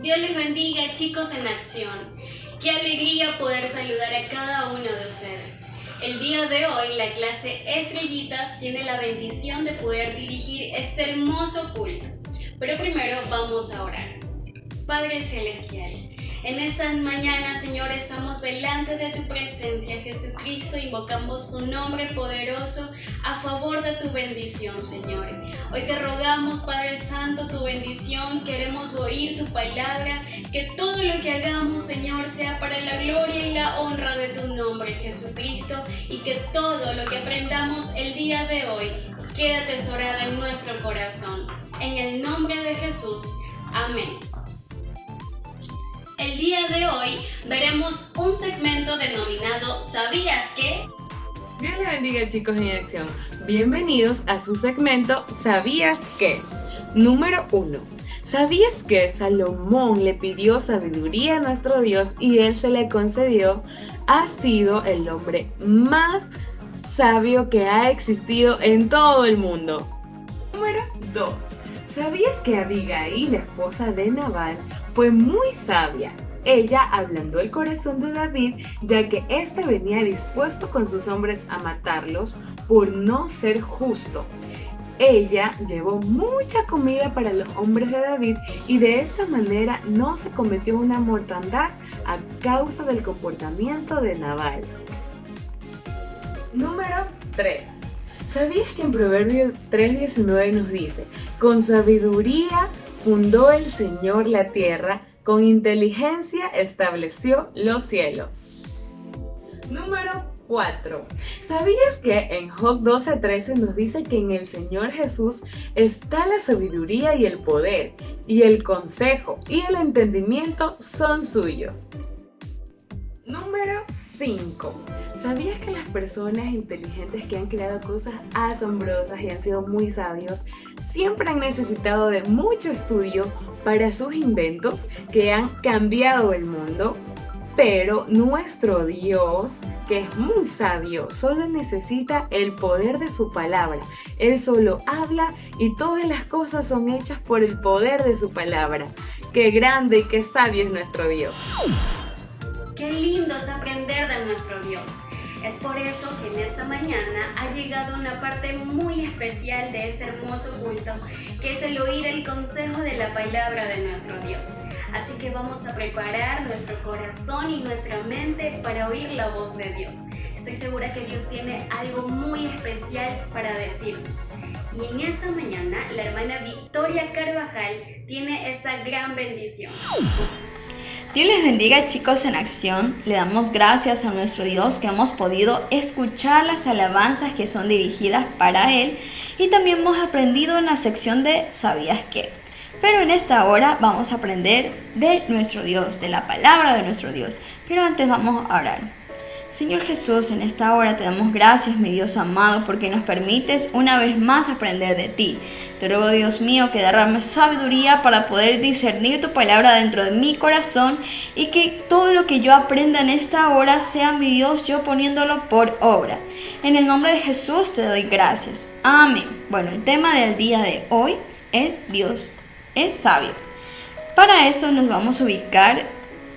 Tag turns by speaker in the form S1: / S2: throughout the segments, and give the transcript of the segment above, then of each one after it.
S1: Dios les bendiga, chicos en acción. Qué alegría poder saludar a cada uno de ustedes. El día de hoy la clase Estrellitas tiene la bendición de poder dirigir este hermoso culto. Pero primero vamos a orar. Padre Celestial, en esta mañana, Señor, estamos delante de tu presencia, Jesucristo, invocamos tu nombre poderoso a favor de tu bendición, Señor. Hoy te rogamos, Padre Santo, tu bendición, queremos oír tu palabra, que todo lo que hagamos, Señor, sea para la gloria y la honra de tu nombre, Jesucristo, y que todo lo que aprendamos el día de hoy quede atesorado en nuestro corazón. En el nombre de Jesús, amén. El día de hoy veremos un segmento denominado ¿Sabías qué?
S2: Dios les bendiga, chicos en acción. Bienvenidos a su segmento ¿Sabías qué? Número 1. ¿Sabías que Salomón le pidió sabiduría a nuestro Dios y él se le concedió? Ha sido el hombre más sabio que ha existido en todo el mundo. Número 2. ¿Sabías que Abigail, la esposa de Nabal, fue muy sabia? Ella ablandó el corazón de David, ya que éste venía dispuesto con sus hombres a matarlos por no ser justo. Ella llevó mucha comida para los hombres de David y de esta manera no se cometió una mortandad a causa del comportamiento de Nabal. Número 3. ¿Sabías que en Proverbios 3:19 nos dice: con sabiduría fundó el Señor la tierra, con inteligencia estableció los cielos? Número 4. ¿Sabías que en Job 12:13 nos dice que en el Señor Jesús está la sabiduría y el poder, y el consejo y el entendimiento son suyos? Número 5. ¿Sabías que las personas inteligentes que han creado cosas asombrosas y han sido muy sabios siempre han necesitado de mucho estudio para sus inventos que han cambiado el mundo? Pero nuestro Dios, que es muy sabio, solo necesita el poder de su palabra. Él solo habla y todas las cosas son hechas por el poder de su palabra. ¡Qué grande y qué sabio es nuestro Dios!
S1: Qué lindo es aprender de nuestro Dios. Es por eso que en esta mañana ha llegado una parte muy especial de este hermoso culto, que es el oír el consejo de la palabra de nuestro Dios. Así que vamos a preparar nuestro corazón y nuestra mente para oír la voz de Dios. Estoy segura que Dios tiene algo muy especial para decirnos. Y en esta mañana la hermana Victoria Carvajal tiene esta gran bendición.
S3: Dios les bendiga, chicos en acción. Le damos gracias a nuestro Dios que hemos podido escuchar las alabanzas que son dirigidas para Él y también hemos aprendido en la sección de ¿Sabías qué? Pero en esta hora vamos a aprender de nuestro Dios, de la palabra de nuestro Dios. Pero antes vamos a orar. Señor Jesús, en esta hora te damos gracias, mi Dios amado, porque nos permites una vez más aprender de ti. Te ruego, Dios mío, que derrames sabiduría para poder discernir tu palabra dentro de mi corazón y que todo lo que yo aprenda en esta hora sea, mi Dios, yo poniéndolo por obra. En el nombre de Jesús te doy gracias. Amén. Bueno, el tema del día de hoy es Dios es sabio. Para eso nos vamos a ubicar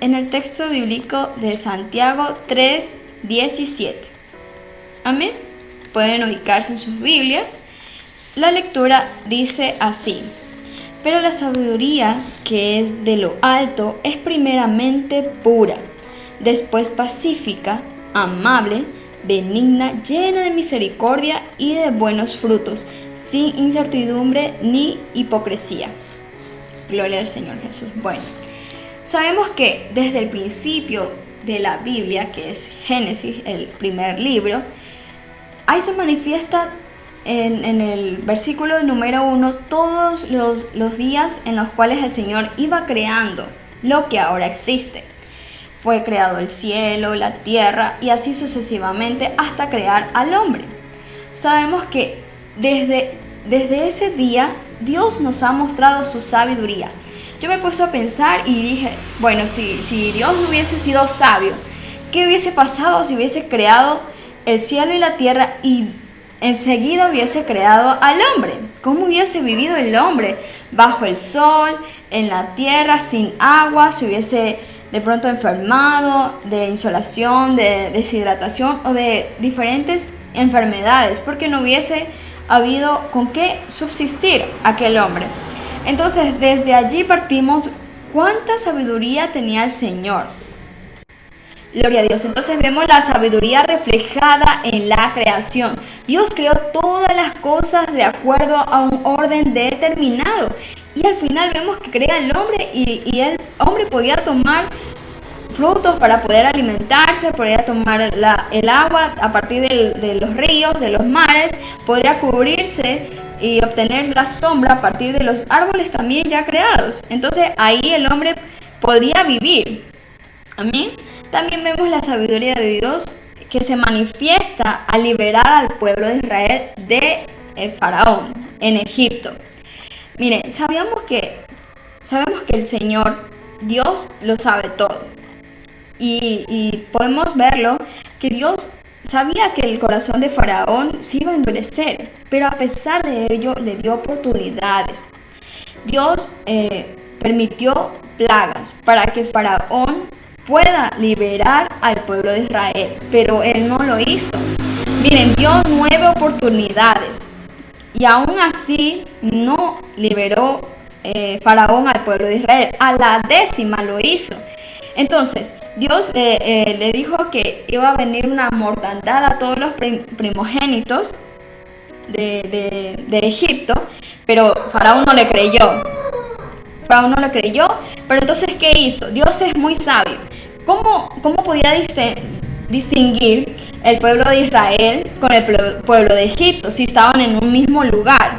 S3: en el texto bíblico de Santiago 3:17. Amén. Pueden ubicarse en sus Biblias. La lectura dice así: pero la sabiduría que es de lo alto es primeramente pura, después pacífica, amable, benigna, llena de misericordia y de buenos frutos, sin incertidumbre ni hipocresía. Gloria al Señor Jesús. Bueno, sabemos que desde el principio de la Biblia, que es Génesis, el primer libro, ahí se manifiesta en el versículo número 1 todos los días en los cuales el Señor iba creando lo que ahora existe. Fue creado el cielo, la tierra y así sucesivamente hasta crear al hombre. Sabemos que desde ese día Dios nos ha mostrado su sabiduría. Yo me puse a pensar y dije, bueno, si Dios no hubiese sido sabio, ¿qué hubiese pasado si hubiese creado el cielo y la tierra y enseguida hubiese creado al hombre? ¿Cómo hubiese vivido el hombre bajo el sol, en la tierra, sin agua? Se hubiese de pronto enfermado de insolación, de deshidratación o de diferentes enfermedades, porque no hubiese habido con qué subsistir aquel hombre. Entonces, desde allí partimos cuánta sabiduría tenía el Señor. Gloria a Dios. Entonces vemos la sabiduría reflejada en la creación. Dios creó todas las cosas de acuerdo a un orden determinado. Y al final vemos que crea el hombre y el hombre podía tomar frutos para poder alimentarse, podía tomar el agua a partir de los ríos, de los mares, podría cubrirse y obtener la sombra a partir de los árboles también ya creados. Entonces ahí el hombre podría vivir. Amén. También vemos la sabiduría de Dios que se manifiesta al liberar al pueblo de Israel de el faraón en Egipto. Miren, sabemos que el Señor, Dios, lo sabe todo. Y podemos verlo que Dios sabía que el corazón de Faraón se iba a endurecer, pero a pesar de ello le dio oportunidades. Dios permitió plagas para que Faraón pueda liberar al pueblo de Israel, pero él no lo hizo. Miren, dio 9 oportunidades y aún así no liberó Faraón al pueblo de Israel. A la 10ª lo hizo. Entonces Dios le dijo que iba a venir una mortandad a todos los primogénitos de Egipto, pero Faraón no le creyó. Pero entonces, ¿qué hizo? Dios es muy sabio. ¿Cómo podía distinguir el pueblo de Israel con el pueblo de Egipto si estaban en un mismo lugar?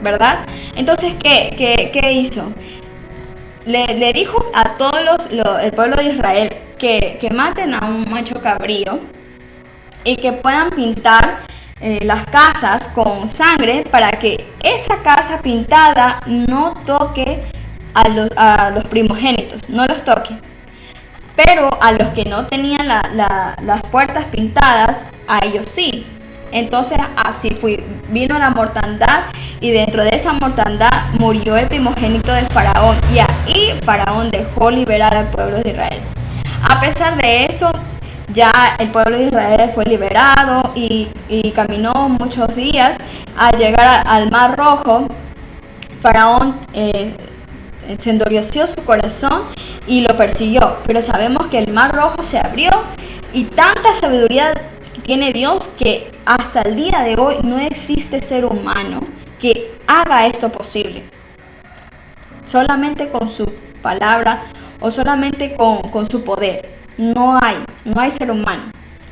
S3: ¿Verdad? Entonces, ¿qué hizo? Le dijo a todos el pueblo de Israel que maten a un macho cabrío y que puedan pintar las casas con sangre para que esa casa pintada no toque a los primogénitos, no los toque. Pero a los que no tenían las puertas pintadas, a ellos sí. Entonces así vino la mortandad y dentro de esa mortandad murió el primogénito de Faraón y ahí Faraón dejó liberar al pueblo de Israel. A pesar de eso, ya el pueblo de Israel fue liberado y caminó muchos días al llegar al Mar Rojo. Faraón se endureció su corazón y lo persiguió, pero sabemos que el Mar Rojo se abrió y tanta sabiduría tiene Dios que hasta el día de hoy no existe ser humano que haga esto posible. Solamente con su palabra o solamente con su poder. No hay ser humano.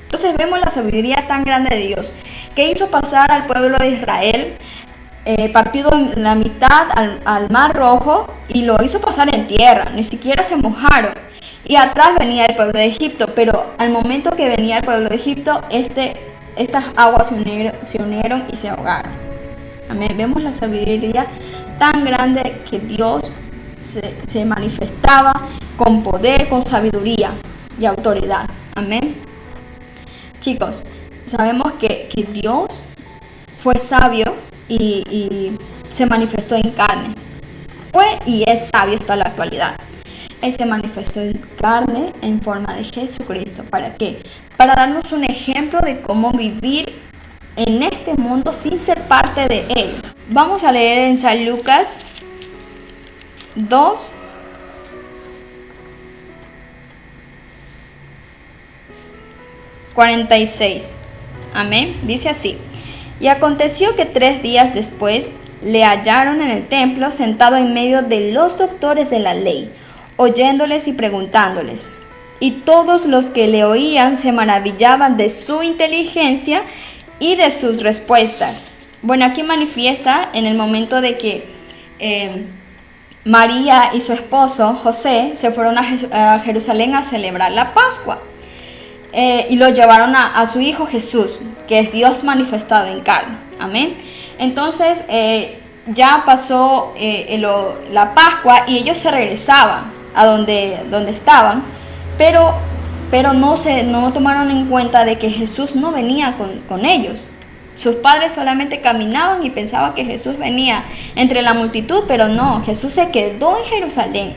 S3: Entonces vemos la sabiduría tan grande de Dios que hizo pasar al pueblo de Israel partido en la mitad al Mar Rojo y lo hizo pasar en tierra, ni siquiera se mojaron. Y atrás venía el pueblo de Egipto, pero al momento que venía el pueblo de Egipto, estas aguas se unieron y se ahogaron. Amén. Vemos la sabiduría tan grande que Dios se manifestaba con poder, con sabiduría y autoridad. Amén. Chicos, sabemos que Dios fue sabio y se manifestó en carne. Fue y es sabio hasta la actualidad. Él se manifestó en carne en forma de Jesucristo. ¿Para qué? Para darnos un ejemplo de cómo vivir en este mundo sin ser parte de él. Vamos a leer en San Lucas 2. ...46... Amén. Dice así: y aconteció que 3 días después le hallaron en el templo sentado en medio de los doctores de la ley, oyéndoles y preguntándoles. Y todos los que le oían se maravillaban de su inteligencia y de sus respuestas. Bueno, aquí manifiesta en el momento de que María y su esposo José se fueron a Jerusalén a celebrar la Pascua. Y lo llevaron a su hijo Jesús, que es Dios manifestado en carne. Amén. Entonces ya pasó la Pascua y ellos se regresaban a donde estaban, pero no tomaron en cuenta de que Jesús no venía con ellos. Sus padres solamente caminaban y pensaban que Jesús venía entre la multitud, pero no, Jesús se quedó en Jerusalén.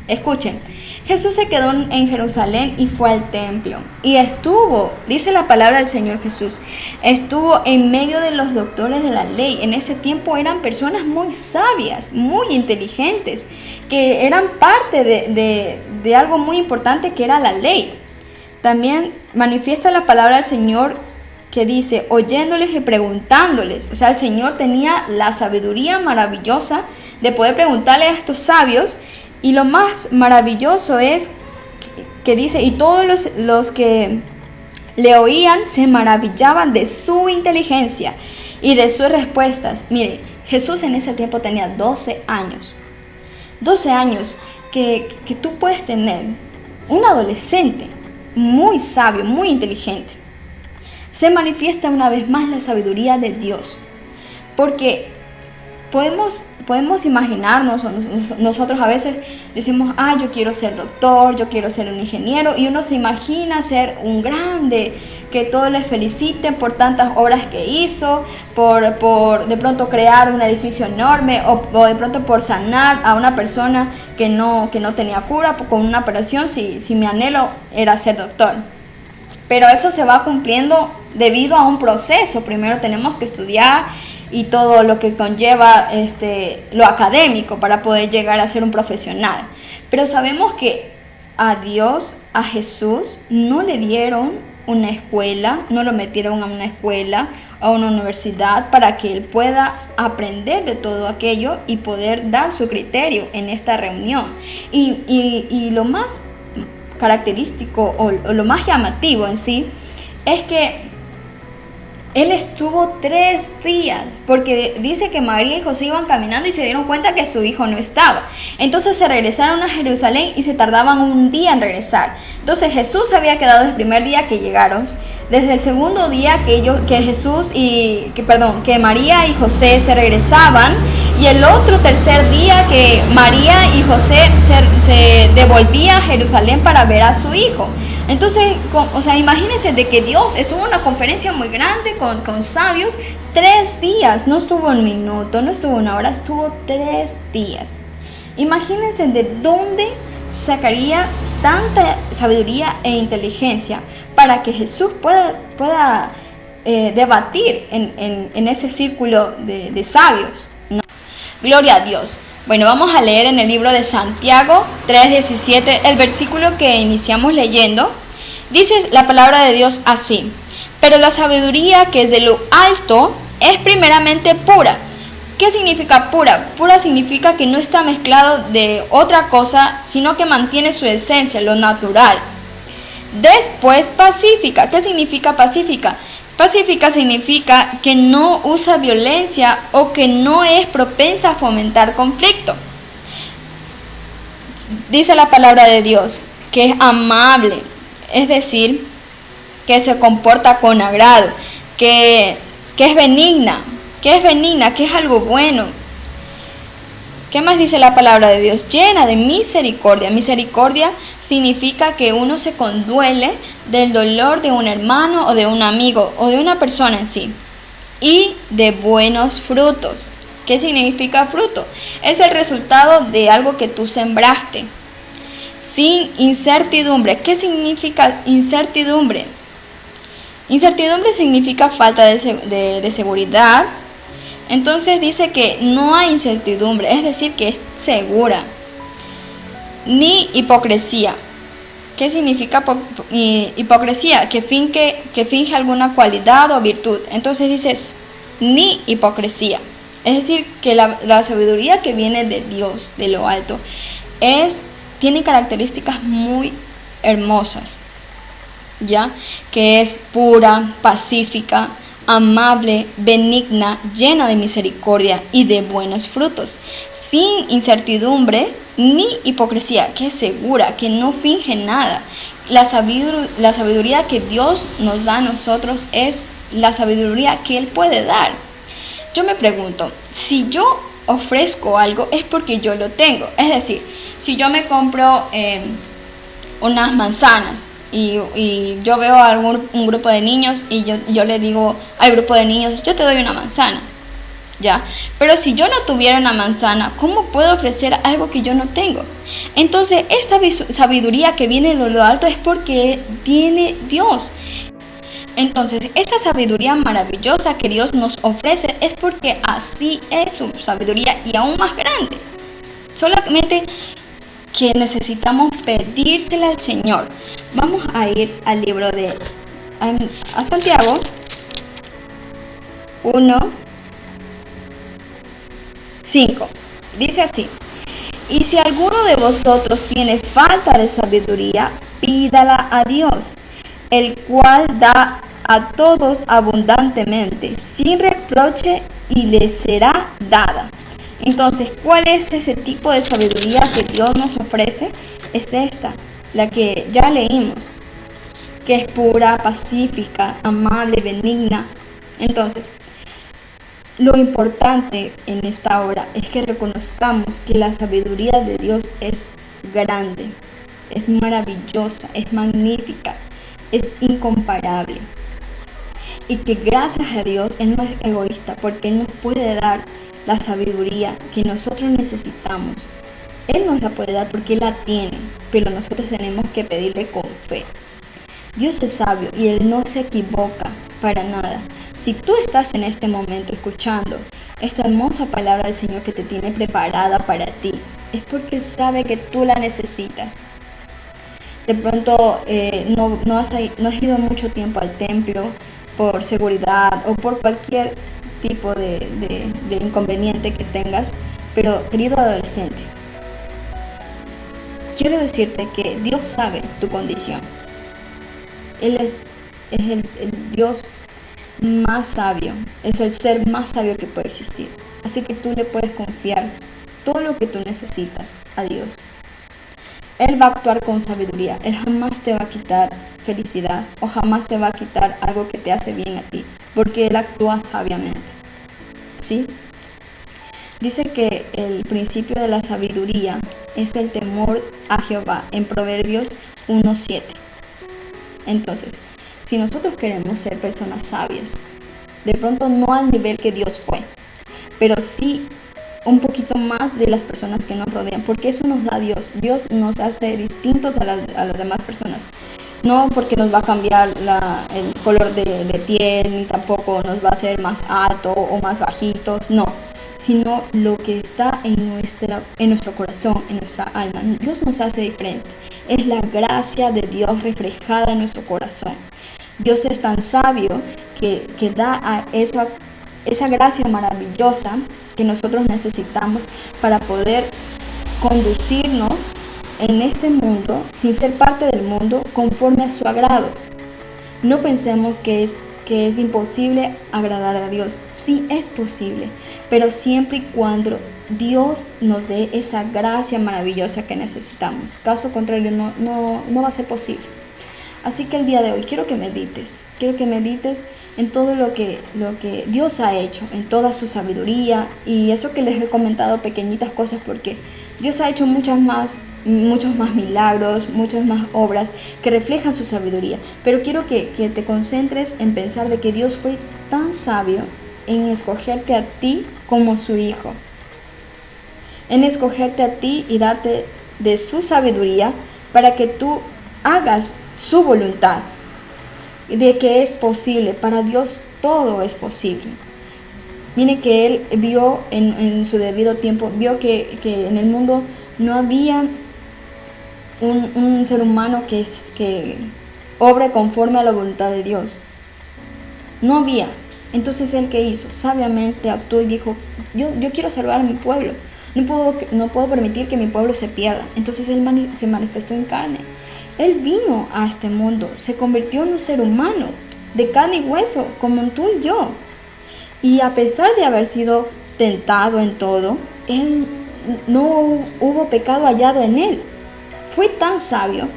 S3: Escuchen, Jesús se quedó en Jerusalén y fue al templo. Y estuvo, dice la palabra del Señor Jesús, estuvo en medio de los doctores de la ley. En ese tiempo eran personas muy sabias, muy inteligentes, que eran parte de algo muy importante que era la ley. También manifiesta la palabra del Señor que dice, oyéndoles y preguntándoles. O sea, el Señor tenía la sabiduría maravillosa de poder preguntarle a estos sabios. Y lo más maravilloso es que dice, y todos los que le oían se maravillaban de su inteligencia y de sus respuestas. Mire, Jesús en ese tiempo tenía 12 años. 12 años que tú puedes tener un adolescente muy sabio, muy inteligente. Se manifiesta una vez más la sabiduría de Dios. Porque podemos imaginarnos, o nosotros a veces decimos, yo quiero ser doctor, yo quiero ser un ingeniero, y uno se imagina ser un grande, que todos le feliciten por tantas obras que hizo, por de pronto crear un edificio enorme, o de pronto por sanar a una persona que no tenía cura con una operación, si mi anhelo era ser doctor. Pero eso se va cumpliendo debido a un proceso. Primero tenemos que estudiar y todo lo que conlleva lo académico para poder llegar a ser un profesional. Pero sabemos que a Dios, a Jesús, no le dieron una escuela, no lo metieron a una escuela, a una universidad, para que él pueda aprender de todo aquello y poder dar su criterio en esta reunión. Y lo más característico o lo más llamativo en sí es que él estuvo 3 días, porque dice que María y José iban caminando y se dieron cuenta que su hijo no estaba. Entonces se regresaron a Jerusalén y se tardaban un día en regresar. Entonces Jesús se había quedado el primer día que llegaron. Desde el segundo día que María y José se regresaban, y el tercer día que María y José se devolvían a Jerusalén para ver a su hijo. Entonces, imagínense de que Dios estuvo en una conferencia muy grande con sabios 3 días, no estuvo 1 minuto, no estuvo 1 hora, estuvo 3 días. Imagínense de dónde sacaría tanta sabiduría e inteligencia para que Jesús pueda debatir en ese círculo de sabios, ¿no? Gloria a Dios. Bueno, vamos a leer en el libro de Santiago 3:17, el versículo que iniciamos leyendo. Dice la palabra de Dios así: pero la sabiduría que es de lo alto es primeramente pura. ¿Qué significa pura? Pura significa que no está mezclado de otra cosa, sino que mantiene su esencia, lo natural. Después, pacífica. ¿Qué significa pacífica? Pacífica significa que no usa violencia o que no es propensa a fomentar conflicto. Dice la palabra de Dios que es amable, es decir, que se comporta con agrado, que es benigna, que es algo bueno. ¿Qué más dice la palabra de Dios? Llena de misericordia. Misericordia significa que uno se conduele del dolor de un hermano o de un amigo o de una persona en sí. Y de buenos frutos. ¿Qué significa fruto? Es el resultado de algo que tú sembraste. Sin incertidumbre. ¿Qué significa incertidumbre? Incertidumbre significa falta de seguridad. Entonces dice que no hay incertidumbre, es decir, que es segura. Ni hipocresía. ¿Qué significa hipocresía? Que finge alguna cualidad o virtud. Entonces dices, ni hipocresía. Es decir, que la sabiduría que viene de Dios, de lo alto, tiene características muy hermosas, ¿ya? Que es pura, pacífica, amable, benigna, llena de misericordia y de buenos frutos, sin incertidumbre ni hipocresía, que es segura, que no finge nada. La sabiduría que Dios nos da a nosotros es la sabiduría que Él puede dar. Yo me pregunto, si yo ofrezco algo es porque yo lo tengo. Es decir, si yo me compro unas manzanas y yo veo un grupo de niños y yo le digo al grupo de niños, yo te doy una manzana, ¿ya? Pero si yo no tuviera una manzana, ¿cómo puedo ofrecer algo que yo no tengo? Entonces, esta sabiduría que viene de lo alto es porque tiene Dios. Entonces, esta sabiduría maravillosa que Dios nos ofrece es porque así es su sabiduría y aún más grande. Solamente que necesitamos pedírsela al Señor. Vamos a ir al libro de a Santiago 1:5. Dice así: y si alguno de vosotros tiene falta de sabiduría, pídala a Dios, el cual da a todos abundantemente, sin reproche, y le será dada. Entonces, ¿cuál es ese tipo de sabiduría que Dios nos ofrece? Es esta, la que ya leímos, que es pura, pacífica, amable, benigna. Entonces, lo importante en esta hora es que reconozcamos que la sabiduría de Dios es grande, es maravillosa, es magnífica, es incomparable. Y que gracias a Dios Él no es egoísta, porque Él nos puede dar la sabiduría que nosotros necesitamos. Él nos la puede dar porque Él la tiene, pero nosotros tenemos que pedirle con fe. Dios es sabio y Él no se equivoca para nada. Si tú estás en este momento escuchando esta hermosa palabra del Señor que te tiene preparada para ti, es porque Él sabe que tú la necesitas. De pronto no has ido mucho tiempo al templo por seguridad o por cualquier tipo de inconveniente que tengas, pero querido adolescente, quiero decirte que Dios sabe tu condición. Él es el Dios más sabio, es el ser más sabio que puede existir. Así que tú le puedes confiar todo lo que tú necesitas a Dios. Él va a actuar con sabiduría. Él jamás te va a quitar felicidad o jamás te va a quitar algo que te hace bien a ti, porque Él actúa sabiamente. ¿Sí? Dice que el principio de la sabiduría es el temor a Jehová en Proverbios 1:7. Entonces, si nosotros queremos ser personas sabias, de pronto no al nivel que Dios fue, pero sí un poquito más de las personas que nos rodean, porque eso nos da Dios. Dios nos hace distintos a las demás personas. No porque nos va a cambiar el color de piel, ni tampoco nos va a hacer más alto o más bajitos, no, sino lo que está en nuestro corazón, en nuestra alma. Dios nos hace diferente. Es la gracia de Dios reflejada en nuestro corazón. Dios es tan sabio que da a esa gracia maravillosa que nosotros necesitamos para poder conducirnos en este mundo sin ser parte del mundo conforme a su agrado. No pensemos que es imposible agradar a Dios. Sí es posible, pero siempre y cuando Dios nos dé esa gracia maravillosa que necesitamos. Caso contrario, no va a ser posible. Así que el día de hoy quiero que medites en todo lo que Dios ha hecho, en toda su sabiduría, y eso que les he comentado, pequeñitas cosas, porque Dios ha hecho muchos más milagros, muchas más obras que reflejan su sabiduría. Pero quiero que te concentres en pensar de que Dios fue tan sabio en escogerte a ti como su hijo, en escogerte a ti y darte de su sabiduría para que tú hagas su voluntad, de que es posible. Para Dios todo es posible. Mire que Él vio en su debido tiempo, vio que en el mundo no había un ser humano que obre conforme a la voluntad de Dios. No había. Entonces Él, ¿qué hizo? Sabiamente actuó y dijo, yo quiero salvar a mi pueblo. No puedo permitir que mi pueblo se pierda. Entonces Él se manifestó en carne. Él vino a este mundo, se convirtió en un ser humano, de carne y hueso, como tú y yo. Y a pesar de haber sido tentado en todo, Él no hubo pecado hallado en Él. Fue tan sabio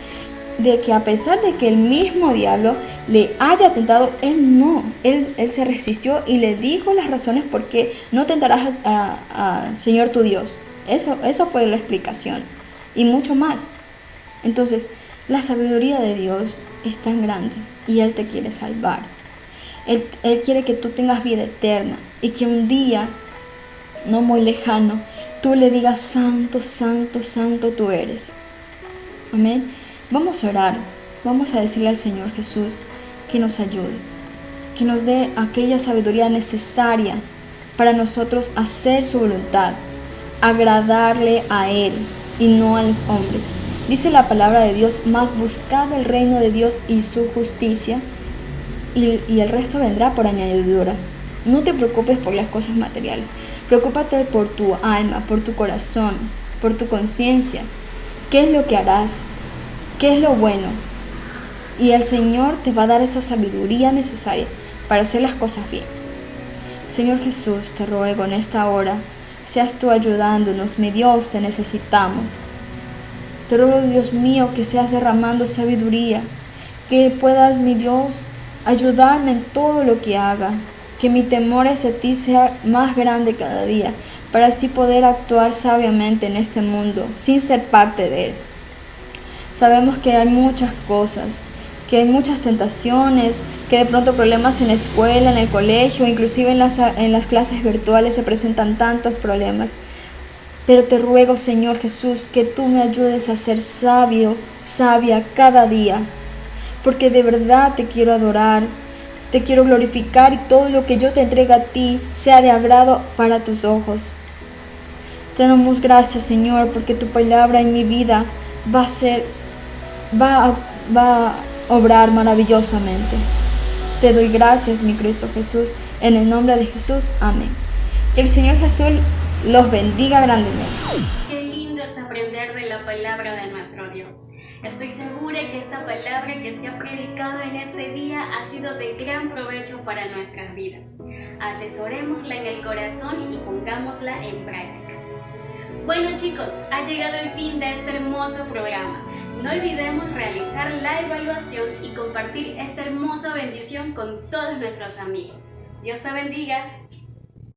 S3: de que a pesar de que el mismo diablo le haya tentado, Él se resistió y le dijo las razones por qué no tentarás al Señor tu Dios. Eso fue la explicación y mucho más. Entonces, La sabiduría de Dios es tan grande y Él te quiere salvar. Él quiere que tú tengas vida eterna y que un día, no muy lejano, tú le digas: santo, santo, santo tú eres. Amén. Vamos a orar, vamos a decirle al Señor Jesús que nos ayude, que nos dé aquella sabiduría necesaria para nosotros hacer su voluntad, agradarle a Él y no a los hombres. Dice la palabra de Dios: mas buscad el reino de Dios y su justicia, y el resto vendrá por añadidura. No te preocupes por las cosas materiales, preocúpate por tu alma, por tu corazón, por tu conciencia. ¿Qué es lo que harás? ¿Qué es lo bueno? Y el Señor te va a dar esa sabiduría necesaria para hacer las cosas bien. Señor Jesús, te ruego en esta hora, seas tú ayudándonos, mi Dios, te necesitamos. Te ruego, Dios mío, que seas derramando sabiduría, que puedas, mi Dios, ayudarme en todo lo que haga, que mi temor hacia ti sea más grande cada día, para así poder actuar sabiamente en este mundo, sin ser parte de él. Sabemos que hay muchas cosas, que hay muchas tentaciones, que de pronto problemas en la escuela, en el colegio, inclusive en las clases virtuales se presentan tantos problemas. Pero te ruego, Señor Jesús, que tú me ayudes a ser sabio, sabia cada día, porque de verdad te quiero adorar, te quiero glorificar y todo lo que yo te entregue a ti sea de agrado para tus ojos. Te damos gracias, Señor, porque tu palabra en mi vida va a obrar maravillosamente. Te doy gracias, mi Cristo Jesús, en el nombre de Jesús. Amén. Que el Señor Jesús los bendiga grandemente.
S1: Qué lindo es aprender de la palabra de nuestro Dios. Estoy segura que esta palabra que se ha predicado en este día ha sido de gran provecho para nuestras vidas. Atesorémosla en el corazón y pongámosla en práctica. Bueno, chicos, ha llegado el fin de este hermoso programa. No olvidemos realizar la evaluación y compartir esta hermosa bendición con todos nuestros amigos. Dios te bendiga.